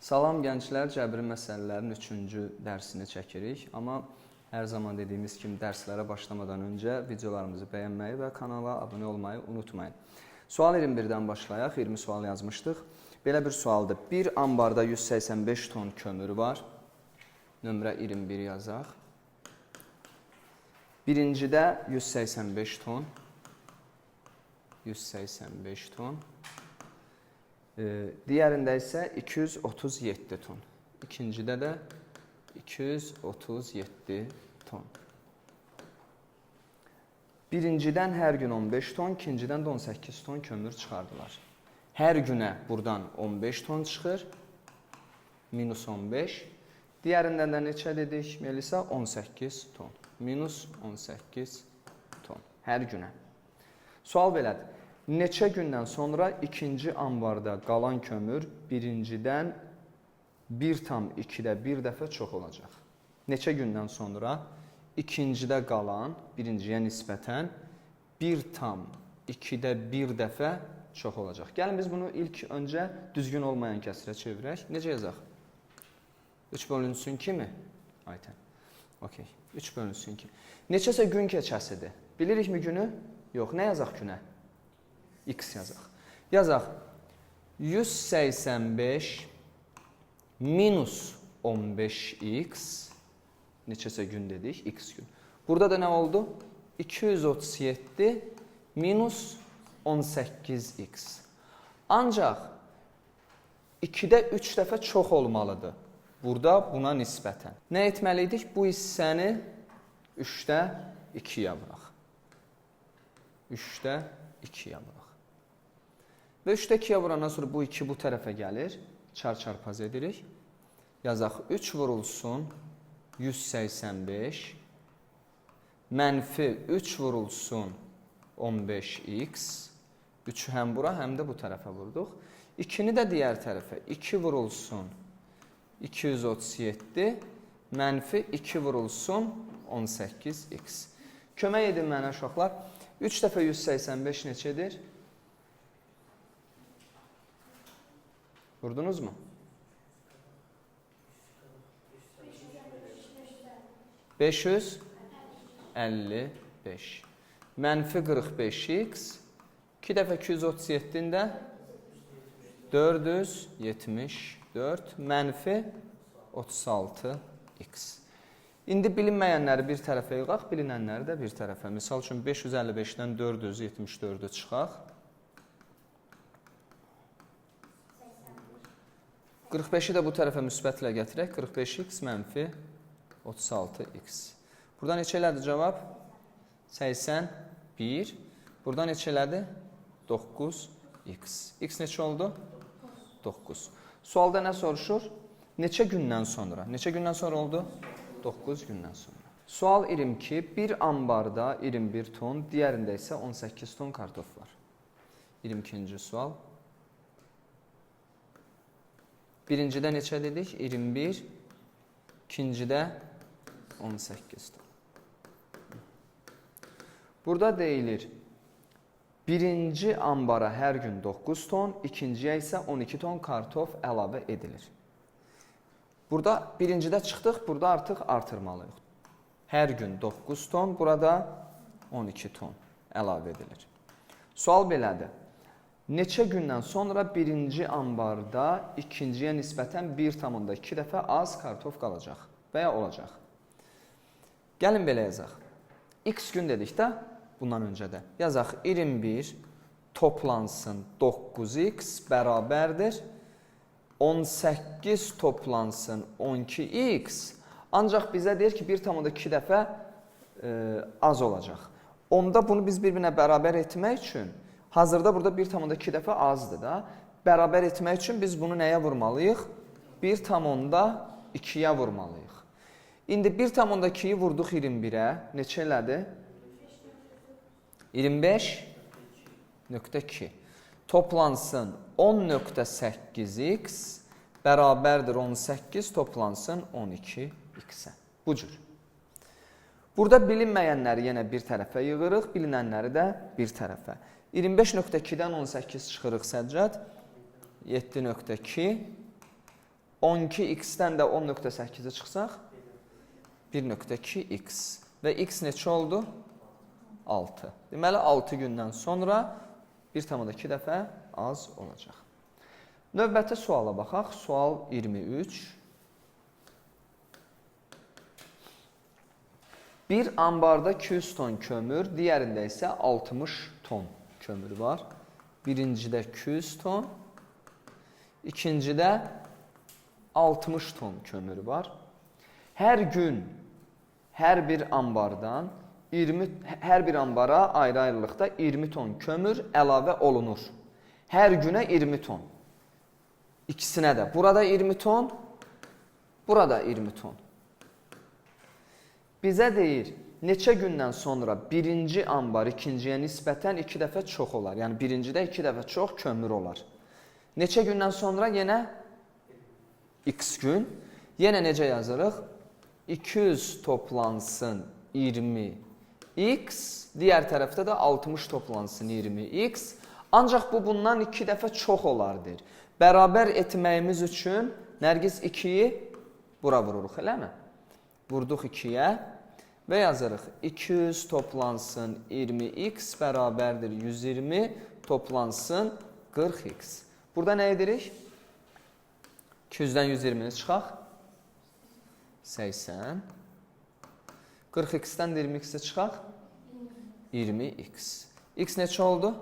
Salam gənclər, cəbri məsələlərin 3-cü dərsini çəkirik. Amma hər zaman dediyimiz kimi dərslərə başlamadan öncə videolarımızı bəyənməyi və kanala abunə olmayı unutmayın. Sual 21-dən başlayaq. 20 sual yazmışdıq. Belə bir sualdır. Bir ambarda 185 ton kömür var. Nömrə 21 yazaq. Birincidə 185 ton. 185 ton. Digərində isə 237 ton. İkincidə də 237 ton. Birincidən hər gün 15 ton, ikincidən də 18 ton kömür çıxardılar. Hər günə buradan 15 ton çıxır, minus 15. Digərindən də neçə dedik? Melisa 18 ton. Minus 18 ton. Hər günə. Sual belədir. Neçə gündən sonra ikinci ambarda qalan kömür birincidən 1,2-də bir dəfə çox olacaq. Neçə gündən sonra ikincidə qalan birinciyə nisbətən 1,2-də bir dəfə çox olacaq. Gəlin biz bunu ilk öncə düzgün olmayan kəsrə çevirək. Necə yazaq? 3 bölünsün 2 mi? Aytən. Okey. 3 bölünsün 2. Neçəsə gün keçəsidir. Bilirikmi günü? Yox. Nə yazaq günə? X yazaq. Yazaq. 185 minus 15x neçəsə gün dedik? X gün. Burada da nə oldu? 237 minus 18x. Ancaq 2-də 3 dəfə çox olmalıdır. Burada buna nisbətən. Nə etməliydik? Bu hissəni 3-də 2-yə vuraq. 3-də 2-yə vuraq. Və 3-də 2-yə vurandan sonra bu 2 bu tərəfə gəlir. Çarpaz edirik. Yazaq 3 vurulsun 185 mənfi 3 vurulsun 15x 3 həm bura həm də bu tərəfə vurduq. 2-ni də digər tərəfə 2 vurulsun 237 mənfi 2 vurulsun 18x. Kömək edin mənə uşaqlar. 3 dəfə 185 neçədir? Vurdunuz mu? 555. Mənfi 45x. 2 dəfə 237-nin də 474. Mənfi 36x. İndi bilinməyənləri bir tərəfə yığaq, bilinənləri də bir tərəfə. Misal üçün 555-dən 474-ü çıxaq. 45-i də bu tərəfə müsbətlə gətirək. 45x mənfi 36x. Burada neçə elədi cavab? 81. Burada neçə elədi? 9x. X neçə oldu? 9. Sualda nə soruşur? Neçə gündən sonra? Neçə gündən sonra oldu? 9 gündən sonra. Sual 22. Bir ambarda 21 ton, digərində isə 18 ton kartof var. 22-ci sual. Birincidə neçə dedik? 21. İkincidə 18 ton. Burada deyilir, birinci ambara hər gün 9 ton, ikinciyə isə 12 ton kartof əlavə edilir. Burada birincidə çıxdıq, burada artıq artırmalıyıq. Hər gün 9 ton, burada 12 ton əlavə edilir. Sual belədir. Neçə gündən sonra birinci ambarda ikinciyə nisbətən 1,2 dəfə az kartof qalacaq və ya olacaq. Gəlin belə yazaq. X gün dedik də bundan öncə də. Yazaq 21 toplansın 9x bərabərdir. 18 toplansın 12x. Ancaq bizə deyir ki 1,2 dəfə az olacaq. Onda bunu biz bir-birinə bərabər etmək üçün hazırda burada 1,2 dəfə azdır da. Bərabər etmək üçün biz bunu nəyə vurmalıyıq? 1,2-yə vurmalıyıq. İndi 1,2-yi vurduq 21-ə. Neçə elədi? 25,2. Toplansın 10,8x bərabərdir 18 toplansın 12x-ə. Bu cür. Burada bilinməyənləri yenə bir tərəfə yığırıq, bilinənləri də bir tərəfə. 25,2-dən 18 çıxırıq Səccad. 7,2 12x-dən də 10.8-ə çıxsaq 1.2x və x neçə oldu? 6. Deməli 6 gündən sonra 1,2 dəfə az olacaq. Növbəti suala baxaq. Sual 23. Bir ambarda 200 ton kömür, digərində isə 60 ton kömür var. Birincidə 200 ton, ikincidə 60 ton kömür var. Hər gün hər bir ambara ayrı-ayrılıqda 20 ton kömür əlavə olunur. Hər günə 20 ton. İkisinə də. Burada 20 ton, burada 20 ton. Bizə deyir, neçə gündən sonra birinci ambar ikinciyə nisbətən 2 dəfə çox olar. Yəni birincidə 2 dəfə çox kömür olar. Neçə gündən sonra yenə x gün. Yenə necə yazırıq? 200 toplansın 20x, digər tərəfdə də 60 toplansın 20x. Ancaq bu bundan 2 dəfə çox olardır. Bərabər etməyimiz üçün Nərgiz 2-yi bura vururuq, eləmi? Vurduq 2-yə və yazırıq 200 toplansın 20x bərabərdir 120 toplansın 40x. Burada nə edirik? 200-dən 120-ni çıxaq. 80. 40x-dən 20x-i çıxaq. 20x. X neçə oldu?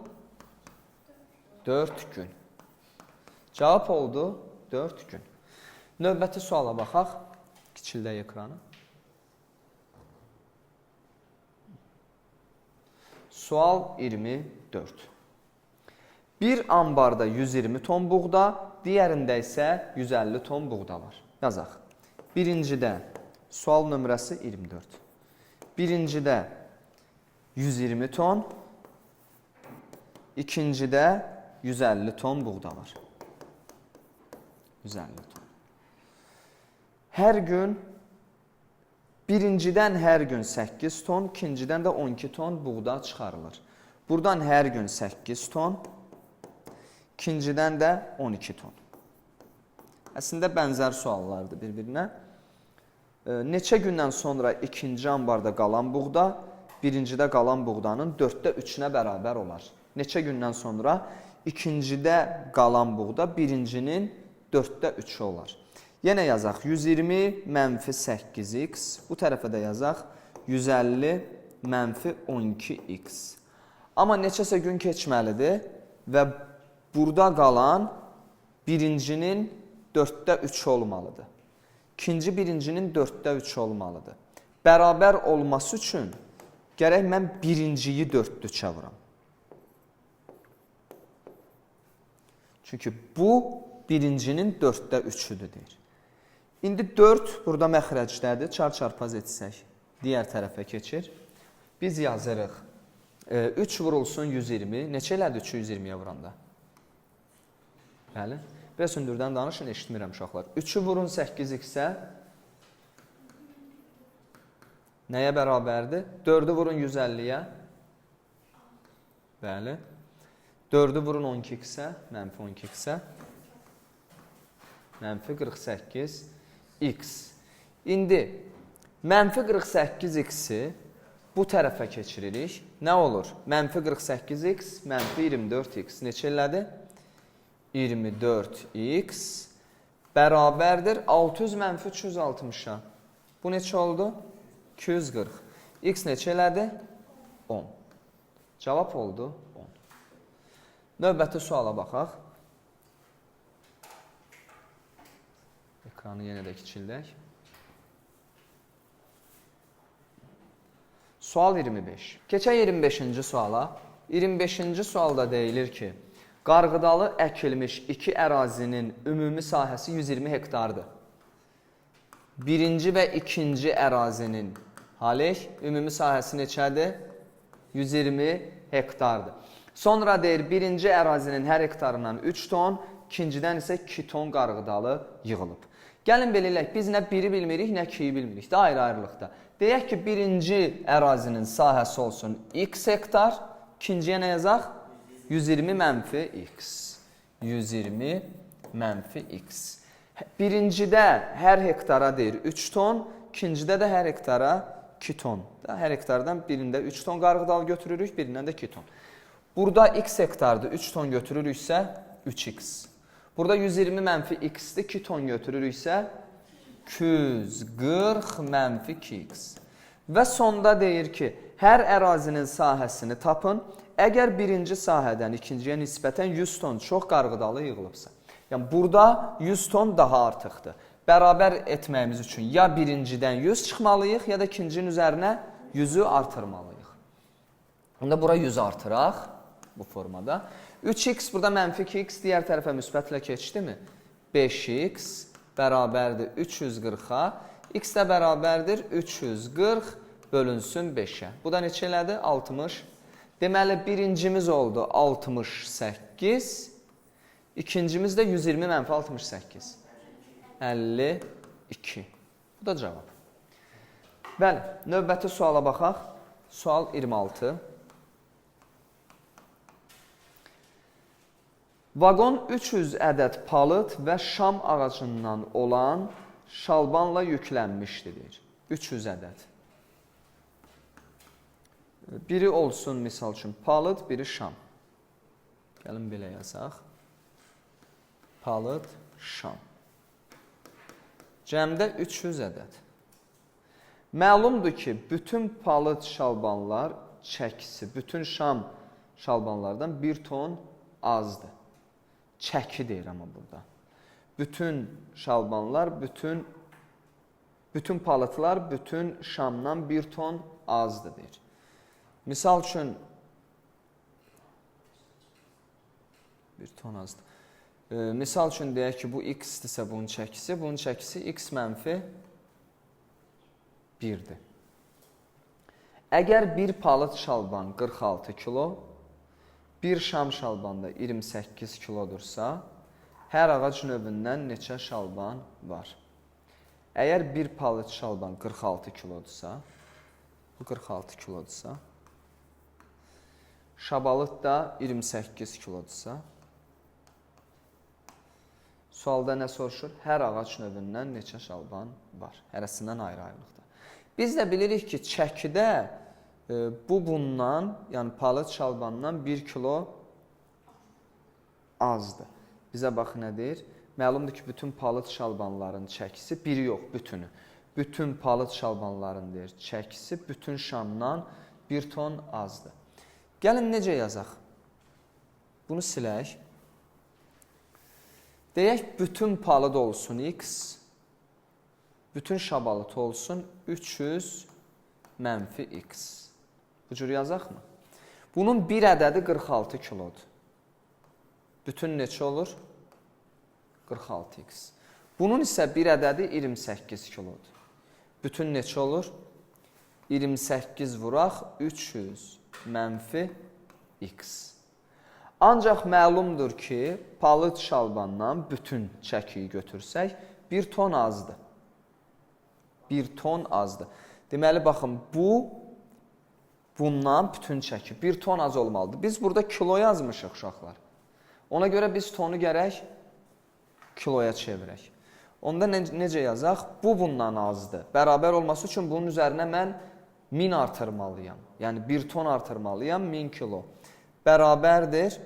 4 gün. Cavab oldu 4 gün. Növbəti suala baxaq. Kiçildək ekranı. Sual 24. Bir ambarda 120 ton buğda, digərində isə 150 ton buğda var. Yazaq. Birincidə sual nömrəsi 24. Birincidə 120 ton, ikincidə 150 ton buğda var. 150 ton. Hər gün, birincidən hər gün 8 ton, ikincidən də 12 ton buğda çıxarılır. Buradan hər gün 8 ton, ikincidən də 12 ton. Əslində bənzər suallardır bir-birinə. Neçə gündən sonra ikinci ambarda qalan buğda, birincidə qalan buğdanın 4də 3-ünə bərabər olar. Neçə gündən sonra ikincidə qalan buğda birincinin 4də 3-ü olar. Yenə yazaq 120 mənfi 8x, bu tərəfə də yazaq 150 mənfi 12x. Amma neçəsə gün keçməlidir və burada qalan birincinin 4də 3 olmalıdır. İkinci birincinin 4də 3 olmalıdır. Bərabər olması üçün gərək mən birinciyi 4də 3-ə vuram. Çünki bu birincinin 4də 3-üdür deyir. İndi 4 burada məxrəcdədir. Çarpaz etsək, digər tərəfə keçir. Biz yazırıq. 3 vurulsun 120. Neçə elədir 3-ü 120-yə vuranda? Bəli. Biraz hündürdən danışın, eşitmirəm uşaqlar. 3-ü vurun 8x-ə nəyə bərabərdir? 4-ü vurun 150-yə. Bəli. 4-ü vurun 12x-ə, mənfi 12x-ə. Mənfi 48x. İndi mənfi 48x-i bu tərəfə keçiririk. Nə olur? Mənfi 48x, mənfi 24x. Neçə elədi? 24x bərabərdir 600 mənfi 360-a. Bu neçə oldu? 240. X neçə elədi? 10. Cavab oldu 10. Növbəti suala baxaq. Ekranı yenə də kiçildək. Sual 25. Keçək 25-ci suala. 25-ci sualda deyilir ki, qarğıdalı əkilmiş 2 ərazinin ümumi sahəsi 120 hektardır. Birinci və ikinci ərazinin ümumi sahəsi neçədir? 120 hektardır. Sonra deyir, birinci ərazinin hər hektarından 3 ton, ikincidən isə 2 ton qarğıdalı yığılıb. Gəlin belirlək, biz nə 1-i bilmirik, nə 2-yi bilmirik də ayrı-ayrılıqda. Deyək ki, birinci ərazinin sahəsi olsun x hektar, ikinciyə nə yazaq? 120 mənfi x. 120 mənfi x. Birincidə hər hektara deyir 3 ton, ikincidə də hər hektara 2 ton. Hər hektardan birində 3 ton qarğıdalı götürürük, birindən də 2 ton. Burada x hektardır, 3 ton götürürüksə 3x. Burada 120 mənfi x-dir, 2 ton götürürüksə 240 mənfi 2x. Və sonda deyir ki, hər ərazinin sahəsini tapın. Əgər birinci sahədən ikinciyə nisbətən 100 ton çox qarğıdalı yığılıbsa. Yəni, burada 100 ton daha artıqdır. Bərabər etməyimiz üçün ya birincidən 100 çıxmalıyıq, ya da ikincinin üzərinə 100-ü artırmalıyıq. Onda bura 100 artıraq bu formada. 3x burada mənfi 2x, digər tərəfə müsbətlə keçdimi? 5x bərabərdir 340-a, x də bərabərdir 340 bölünsün 5-ə. Bu da neçə elədi? 60. Deməli, birincimiz oldu 68, ikincimiz də 120 mənfi 68. 52. Bu da cavab. Bəli, növbəti suala baxaq. Sual 26. Vaqon 300 ədəd palıd və şam ağacından olan şalbanla yüklənmişdir. 300 ədəd. Biri olsun, misal üçün, palıd, biri şam. Gəlin belə yazaq. Palıd, şam. Cəmdə 300 ədəd. Məlumdur ki, bütün palıd şalbanlar çəkisi, bütün şam şalbanlardan 1 ton azdır. Çəki deyir amma burada. Bütün şalbanlar, bütün palıdlar, bütün şamdan 1 ton azdır deyir. Misal üçün, 1 ton azdır. Misal üçün deyək ki, bu x-dirsə bunun çəkisi x mənfi 1-dir. Əgər bir palıd şalban 46 kilo, bir şam şalbanda 28 kilodursa, hər ağac növündən neçə şalban var? Əgər bir palıd şalban 46 kilodursa, bu 46 kilodursa, şabalıd da 28 kilodursa, sualda nə soruşur? Hər ağac növündən neçə şalban var? Hərəsindən ayrı-ayrılıqda. Biz də bilirik ki, çəkidə bundan, yəni palıd şalbandan 1 kilo azdır. Bizə bax nə deyir? Məlumdur ki, bütün palıd şalbanların çəkisi, biri yox, bütünü. Bütün palıd şalbanların deyir, çəkisi bütün şamdan 1 ton azdır. Gəlin necə yazaq? Bunu silək. Deyək, bütün palıd olsun x, bütün şabalıd olsun 300 mənfi x. Bu cür yazaq mı? Bunun bir ədədi 46 kilodur. Bütün neçə olur? 46x. Bunun isə bir ədədi 28 kilodur. Bütün neçə olur? 28 vuraq 300 mənfi x. Ancaq məlumdur ki, palıd şalbandan bütün çəkiyi götürsək, 1 ton azdır. 1 ton azdır. Deməli, baxın, bundan bütün çəki 1 ton az olmalıdır. Biz burada kilo yazmışıq, uşaqlar. Ona görə biz tonu gərək kiloya çevirək. Onda necə yazaq? Bu bundan azdır. Bərabər olması üçün bunun üzərinə mən 1000 artırmalıyam. Yəni 1 ton artırmalıyam 1000 kilo. Bərabərdir.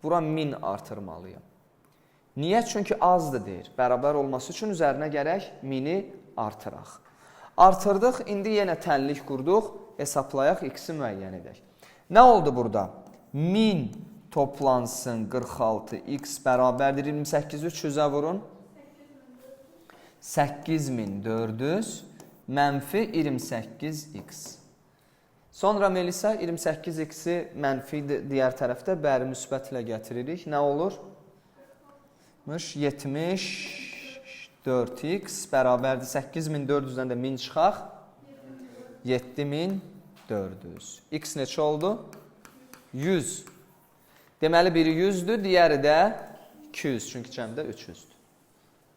Bura 1000 artırmalıyam. Niyə? Çünki azdır deyir. Bərabər olması üçün üzərinə gərək 1000-i artıraq. Artırdıq, indi yenə tənlik qurduq. Hesablayaq, x-i müəyyən edək. Nə oldu burada? 1000 toplansın 46, x bərabərdir 28, 300-ə vurun. 8400 mənfi 28x. Sonra Melisa 28x-i mənfi digər tərəfdə bəri müsbətlə gətiririk. Nə olur? 74x bərabərdir 8400-dən də 1000 çıxaq. 7400. X neçə oldu? 100. Deməli, biri 100-dür, digəri də 200. Çünki cəmdə 300-dür.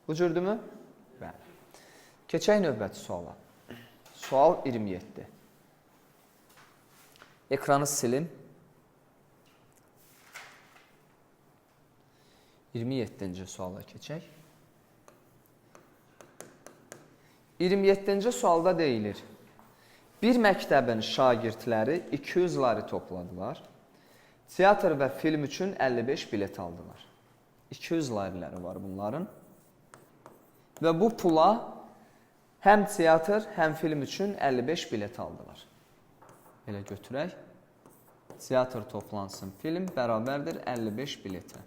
Bu cürdürmü? Bəli. Keçək növbəti suala. Sual 27. Ekranı silin. 27-ci suala keçək. 27-ci sualda deyilir. Bir məktəbin şagirdləri 200 lari topladılar. Teatr və film üçün 55 bilet aldılar. 200 lariləri var bunların. Və bu pula həm teatr, həm film üçün 55 bilet aldılar. Belə götürək. Teatr toplansın, film bərabərdir 55 biletə.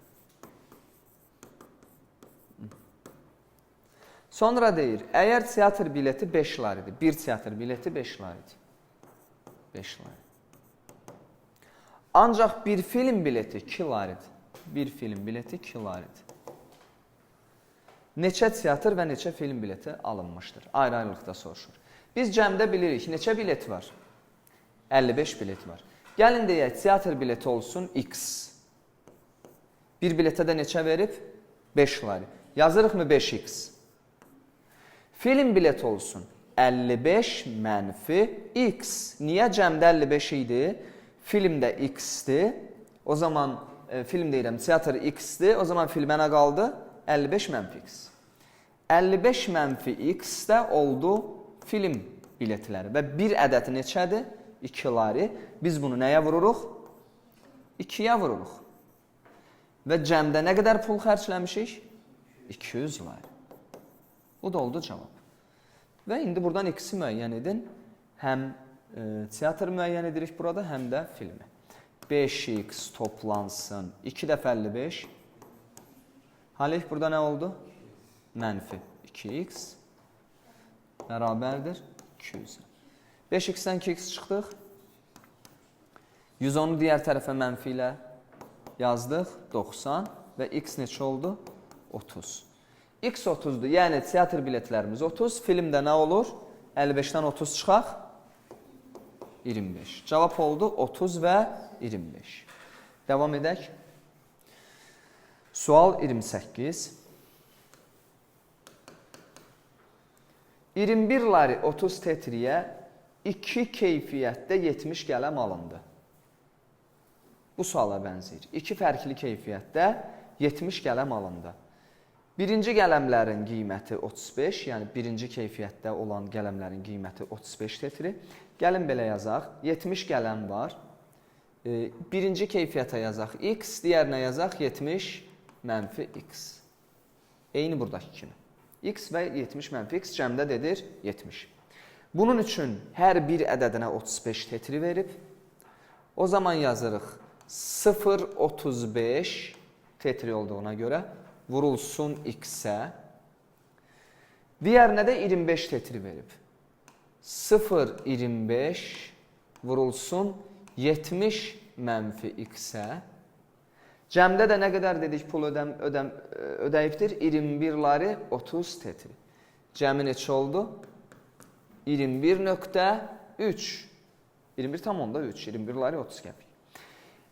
Sonra deyir, əgər teatr bileti 5 laridir, bir teatr bileti 5 laridir. 5 lari. Ancaq bir film bileti 2 laridir. Bir film bileti 2 laridir. Neçə teatr və neçə film bileti alınmışdır? Ayrı-ayrılıqda soruşur. Biz cəmdə bilirik, neçə bilet var? 55 bilet var. Gəlin deyək, teatr bileti olsun X. Bir biletə də neçə verib? 5 lari. Yazırıqmı 5X? Film bileti olsun 55 mənfi X. Niyə cəmdə 55 idi? Film də X-dir. O zaman film deyirəm, teatr X-dir. O zaman filmə nə qaldı? 55 mənfi X. 55 mənfi X də oldu film biletləri. Və bir ədəd neçədir? 2 lari. Biz bunu nəyə vururuq? 2-yə vururuq. Və cəmdə nə qədər pul xərcləmişik? 200 lari. Bu da oldu cavab. Və indi buradan X-i müəyyən edin. Həm teatr müəyyən edirik burada, həm də filmi. 5X toplansın. 2 dəfə 55. Halik burada nə oldu? Mənfi 2X bərabərdir 200. 5X-dən 2X çıxdıq. 110-u digər tərəfə mənfi ilə yazdıq. 90 və X neçə oldu? 30. X 30'dur. Yəni teatr biletlərimiz 30. Filmdə nə olur? 55-dən 30 çıxaq. 25. Cavab oldu 30 və 25. Devam edək. Sual 28. 21 lari 30 tetriyə 2 keyfiyyətdə 70 qələm alındı. Bu suala bənzəyir. 2 fərqli keyfiyyətdə 70 qələm alındı. Birinci qələmlərin qiyməti 35, yəni birinci keyfiyyətdə olan qələmlərin qiyməti 35 tetri. Gəlin belə yazaq, 70 qələm var. Birinci keyfiyyətə yazaq X, digərinə yazaq 70 mənfi X. Eyni buradakı kimi. X və 70 mənfi X cəmdə edir 70. Bunun üçün hər bir ədədinə 35 tetri verib. O zaman yazırıq 0,35 tetri olduğuna görə vurulsun X-ə. Digərinə də 25 tetri verib. 0,25 vurulsun 70 mənfi X-ə. Cəmdə də nə qədər dedik pul ödəyibdir? 21 lari 30 tetri. Cəmi neçə oldu? 21,3. 21,3. 21 lari 30 qəpik.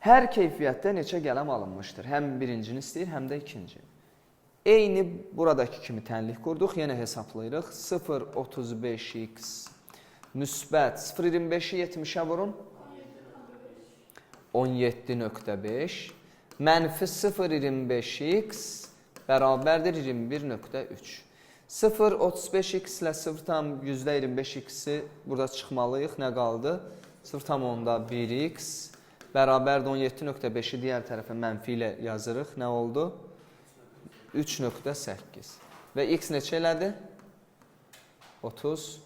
Hər keyfiyyətdə neçə qələm alınmışdır? Həm birincini istəyir, həm də ikinci. Eyni buradakı kimi tənlik qurduq. Yenə hesablayırıq. 0,35x müsbət 0,25-i 70-ə vurun. 17,5 mənfi 0,25x bərabərdir 21,3. 0,35x ilə 0,25x-i burada çıxmalıyıq. Nə qaldı? 0,1x bərabərdir 17,5-i digər tərəfə mənfi ilə yazırıq. Nə oldu? 3,8. Və x neçə elədi? 38.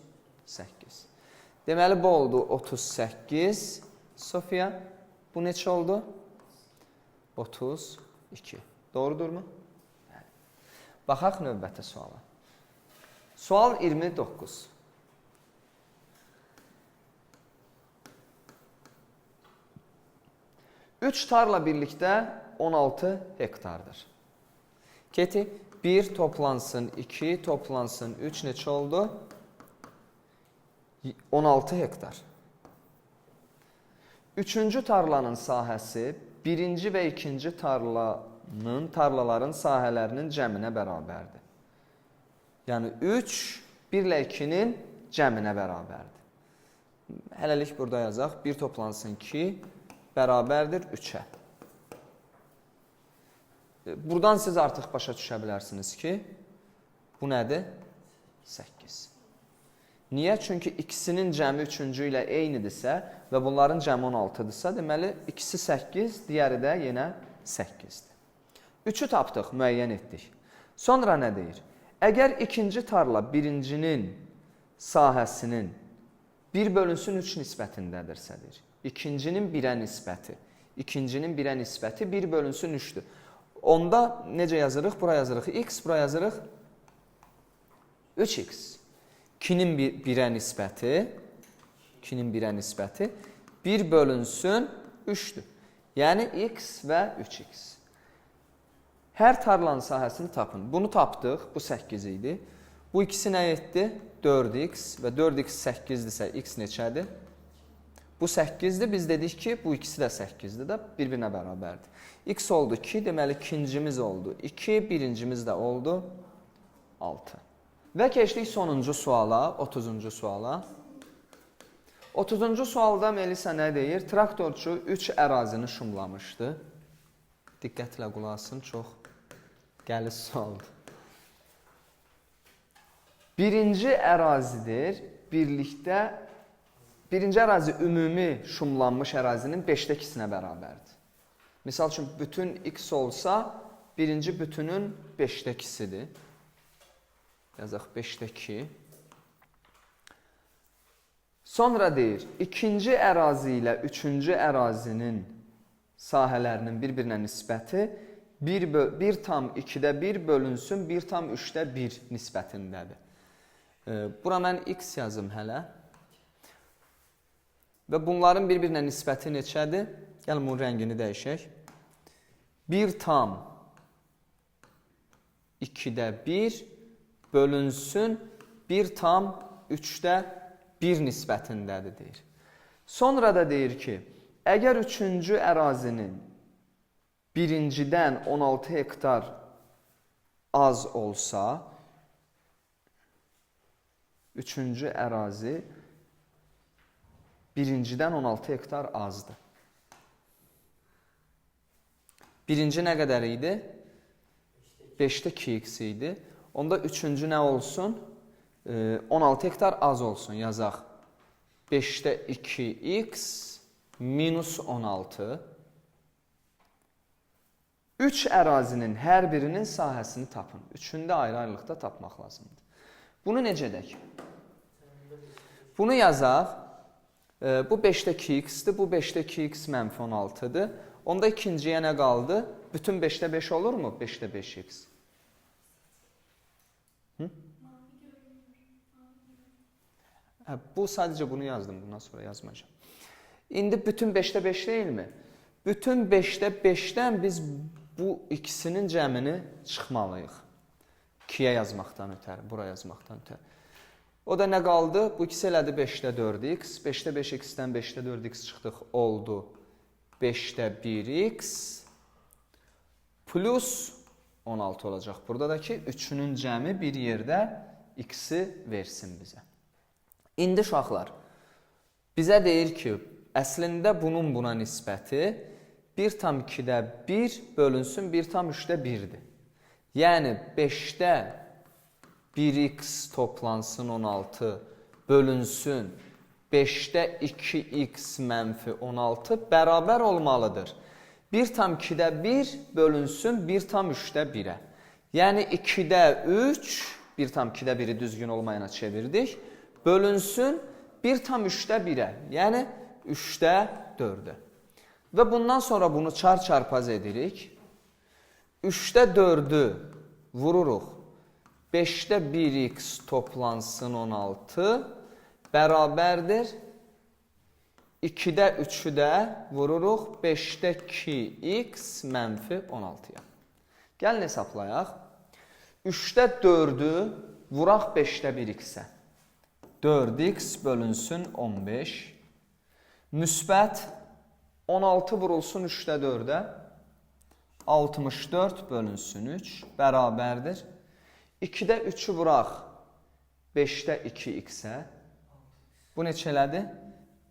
Deməli, bu oldu 38. Sofiya, bu neçə oldu? 32. Doğrudurmu? Baxaq növbəti suala. Sual 29. Üç tarla birlikdə 16 hektardır. Keti 1 toplansın 2 toplansın 3 neçə oldu? 16 hektar. Üçüncü tarlanın sahəsi birinci və ikinci tarlaların sahələrinin cəminə bərabərdir. Yəni 3 1 ilə 2-nin cəminə bərabərdir. Hələlik burada yazaq. 1 toplansın 2 bərabərdir 3-ə. Buradan siz artıq başa düşə bilərsiniz ki, bu nədir? 8. Niyə? Çünki ikisinin cəmi 3-cü ilə eynidirsə və bunların cəmi 16-dırsa, deməli ikisi 8, digəri də yenə 8-dir. 3-ü tapdıq, müəyyən etdik. Sonra nə deyir? Əgər ikinci tarla birincinin sahəsinin 1 bölünsün 3 nisbətindədirsədir. İkincinin 1-ə nisbəti. İkincinin 1-ə nisbəti 1 bölünsün 3-dür. Onda necə yazırıq? Bura yazırıq x, bura yazırıq 3x. 2-nin 1-ə nisbəti 1 bölünsün 3-dür. Yəni x və 3x. Hər tarlanın sahəsini tapın. Bunu tapdıq, bu 8 idi. Bu ikisi nə etdi? 4x və 4x 8-dirsə x neçədir? Bu 8-dir. Biz dedik ki, bu ikisi də 8-dir də bir-birinə bərabərdir. X oldu 2, deməli ikincimiz oldu 2, birincimiz də oldu 6. Və keçdik sonuncu suala, 30-cu suala. 30-cu sualda Melisa nə deyir? Traktorçu 3 ərazini şumlamışdı. Diqqətlə qulaq asın, çox gəliz sualdır. Birinci ərazidir, birlikdə, birinci ərazi ümumi şumlanmış ərazinin 5-də 2-sinə bərabərdir. Misal üçün, bütün x olsa, birinci bütünün 5-də 2-sidir. Yazaq 5-də 2. Sonra deyir, ikinci ərazi ilə üçüncü ərazinin sahələrinin bir-birinə nisbəti 1/2-də 1 bölünsün 1/3-də 1 nisbətindədir. Bura mən x yazım hələ. Və bunların bir-birinə nisbəti neçədir? Gəlin bunun rəngini dəyişək. 1/2-də 1 bölünsün 1/3-də 1 nisbətindədir deyir. Sonra da deyir ki, əgər üçüncü ərazinin birincidən 16 hektar az olsa, üçüncü ərazi birincidən 16 hektar azdır. Birinci nə qədər idi? 5-də 2x idi. Onda üçüncü nə olsun? 16 hektar az olsun, yazaq. 5-də 2x minus 16. 3 ərazinin hər birinin sahəsini tapın. Üçündə ayrı-ayrılıqda tapmaq lazımdır. Bunu necə edək? Bunu yazaq. Bu 5-də 2x-dir, bu 5-də 2x mənfi 16-dır. Onda ikinciyə nə qaldı? Bütün 5-də 5 olur mu? 5-də 5x. Bu sadəcə bunu yazdım, bundan sonra yazmayacağım. İndi bütün 5-də 5 deyilmi? Bütün 5-də 5-dən biz bu ikisinin cəmini çıxmalıyıq. 2-yə yazmaqdan ötəri, bura yazmaqdan ötəri. O da nə qaldı? Bu ikisi elədi 5-də 4x. 5-də 5x-dən 5-də 4x çıxdıq, oldu 5-də 1x plus 16 olacaq. Burada da ki, üçünün cəmi bir yerdə x-i versin bizə. İndi uşaqlar, bizə deyir ki, əslində bunun buna nisbəti 1/2-də 1 bölünsün 1/3-də 1-dir. Yəni 5-də 1x toplansın 16 bölünsün 5-də 2x mənfi 16 bərabər olmalıdır. 1/2-də 1 bölünsün 1/3-də 1-ə. Yəni 2-də 3, 1/2-də 1-i düzgün olmayana çevirdik. Bölünsün 1/3-də 1-ə, yəni 3-də 4-ə. Və bundan sonra bunu çarpaz edirik. 3-də 4-ü vururuq. 5-də 1x toplansın 16 bərabərdir. 2-də 3-ü də vururuq. 5-də 2x mənfi 16-ya. Gəlin hesablayaq. 3-də 4-ü vuraq 5-də 1x-ə. 4x bölünsün 15. Müsbət 16 vurulsun 3-də 4-ə. 64 bölünsün 3 bərabərdir. 2-də 3-ü vuraq 5-də 2x-ə. Bu neçə elədi?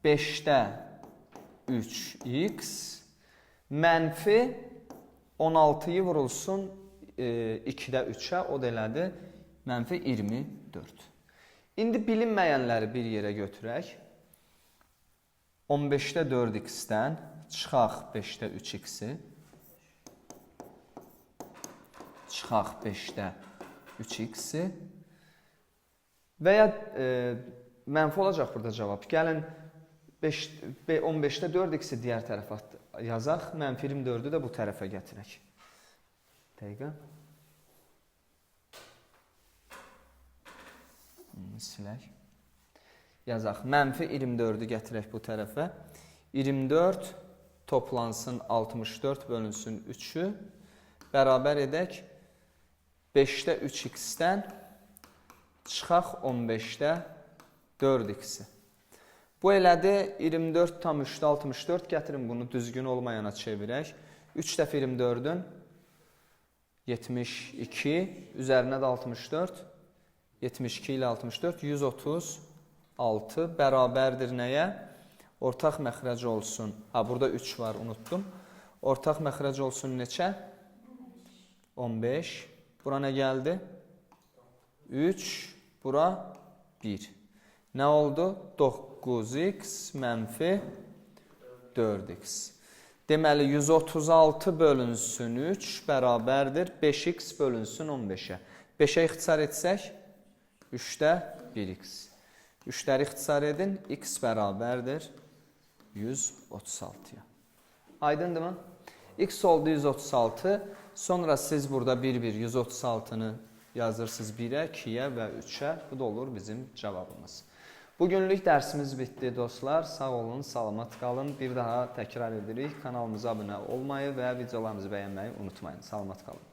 5-də 3x mənfi 16-yı vurulsun 2-də 3-ə. O da elədi mənfi 24. İndi bilinməyənləri bir yerə götürək. 15-də 4x-dən çıxaq 5-də 3x-i. Çıxaq 5-də 3x-i. Və ya mənfi olacaq burada cavab. Gəlin 15-də 4x-i digər tərəfə yazaq. Mənfi 24-ü də bu tərəfə gətirək. Dəqiqə. Silək. Yazaq. Mənfi 24-ü gətirək bu tərəfə. 24 toplansın 64 bölünsün 3-ü. Bərabər edək. 5-də 3x-dən çıxaq 15-də 4x-i. Bu elədi 24 tam 3-də 64. Gətirin bunu düzgün olmayana çevirək. 3 dəfə 24-ün 72. Üzərinə də 64. 72 ilə 64. 136 bərabərdir nəyə? Ortaq məxrəc olsun. Burada 3 var, unutdum. Ortaq məxrəc olsun neçə? 15. Bura nə gəldi? 3. Bura 1. Nə oldu? 9x mənfi 4x. Deməli, 136 bölünsün 3 bərabərdir 5x bölünsün 15-ə. 5-ə ixtisar etsək, 3-də 1x. 3-ləri ixtisar edin, x bərabərdir 136-ya. Aydındır mı? X oldu 136. Sonra siz burada 136-nı yazırsınız 1-ə, 2-yə və 3-ə. Bu da olur bizim cavabımız. Bugünlük dərsimiz bitdi dostlar. Sağ olun, salamat qalın. Bir daha təkrar edirik. Kanalımıza abunə olmayı və videolarımızı bəyənməyi unutmayın. Salamat qalın.